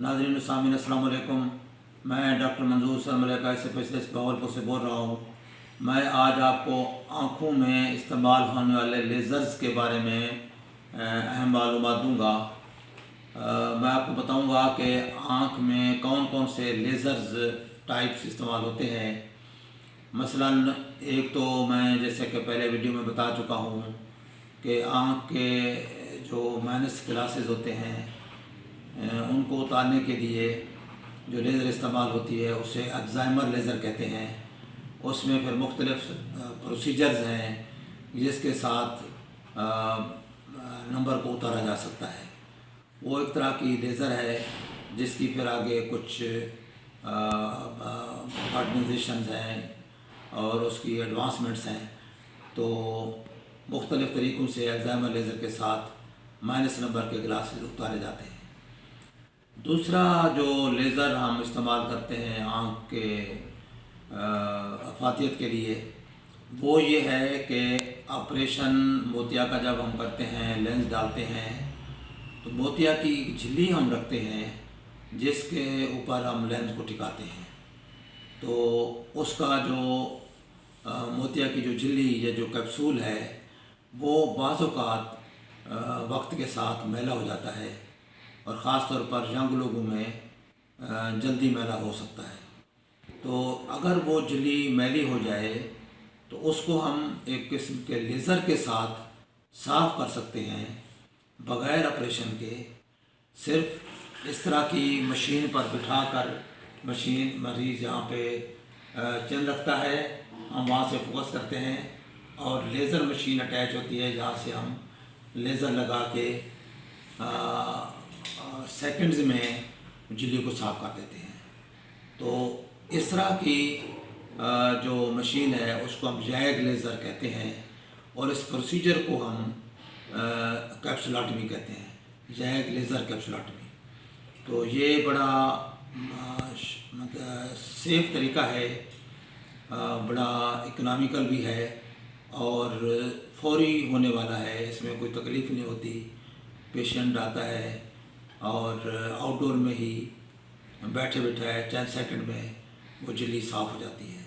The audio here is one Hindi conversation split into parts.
नाज़रीन सामीन अस्सलाम वालेकुम। मैं डॉक्टर मंजूर सरमलका स्पेशलिस्ट भावलपुर से बोल रहा हूँ। मैं आज आपको आँखों में इस्तेमाल होने वाले लेज़र्स के बारे में अहम मालूमात दूँगा। मैं आपको बताऊँगा कि आँख में कौन कौन से लेज़र्स टाइप्स इस्तेमाल होते हैं। मसलन एक तो मैं जैसे कि पहले वीडियो में बता चुका हूँ कि आँख के जो माइनस ग्लासेस होते हैं उनको उतारने के लिए जो लेज़र इस्तेमाल होती है उसे अल्ज़ाइमर लेज़र कहते हैं। उसमें फिर मुख्तलिफ़ प्रोसीजर्स हैं जिसके साथ नंबर को उतारा जा सकता है। वो एक तरह की लेज़र है जिसकी फिर आगे कुछ ऑर्गेनाइजेशंस हैं और उसकी एडवांसमेंट्स हैं। तो मुख्तलिफ़ तरीक़ों से अल्ज़ाइमर लेज़र के साथ माइनस नंबर के ग्लासेस उतारे जाते हैं। दूसरा जो लेज़र हम इस्तेमाल करते हैं आँख के अफादियत के लिए वो ये है कि ऑपरेशन मोतिया का जब हम करते हैं, लेंस डालते हैं, तो मोतिया की झिल्ली हम रखते हैं जिसके ऊपर हम लेंस को टिकाते हैं। तो उसका जो मोतिया की जो झिल्ली या जो कैप्सूल है वो बाज़ औक़ात वक्त के साथ मैला हो जाता है और ख़ास तौर पर यंग लोगों में जल्दी मैला हो सकता है। तो अगर वो झिल्ली मैली हो जाए तो उसको हम एक किस्म के लेज़र के साथ साफ़ कर सकते हैं बग़ैर ऑपरेशन के। सिर्फ इस तरह की मशीन पर बिठाकर, मशीन मरीज़ जहाँ पे चिन रखता है हम वहाँ से फोकस करते हैं और लेज़र मशीन अटैच होती है जहाँ से हम लेज़र लगा के सेकंड्स में झिल्ली को साफ़ कर देते हैं। तो इस तरह की जो मशीन है उसको हम जैग लेज़र कहते हैं और इस प्रोसीजर को हम कैप्सुलोटमी कहते हैं, जैग लेज़र कैप्सुलोटमी। तो ये बड़ा मतलब सेफ़ तरीका है, बड़ा इकोनॉमिकल भी है और फौरी होने वाला है। इसमें कोई तकलीफ़ नहीं होती। पेशेंट आता है और आउटडोर में ही बैठे बैठाए 10 सेकंड में वो झिल्ली साफ़ हो जाती है।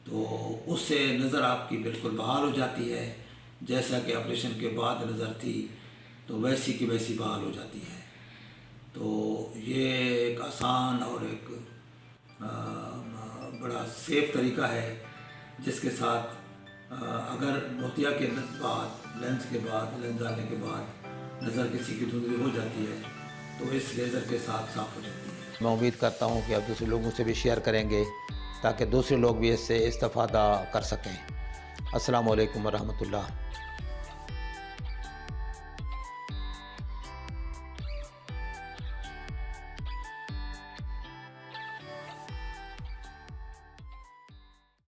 तो उससे नज़र आपकी बिल्कुल बहाल हो जाती है, जैसा कि ऑपरेशन के बाद नज़र थी तो वैसी की वैसी बहाल हो जाती है। तो ये एक आसान और एक बड़ा सेफ़ तरीका है जिसके साथ अगर मोतिया के बाद, लेंस के बाद, लेंस डालने के बाद नज़र किसी की धुंधली हो जाती है तो इस लेज़र के साथ साफ़ हो जाती है। मैं उम्मीद करता हूँ कि आप दूसरे लोगों से भी शेयर करेंगे ताकि दूसरे लोग भी इससे इस्तेफ़ादा कर सकें। अस्सलामु अलैकुम वरहमतुल्लाह।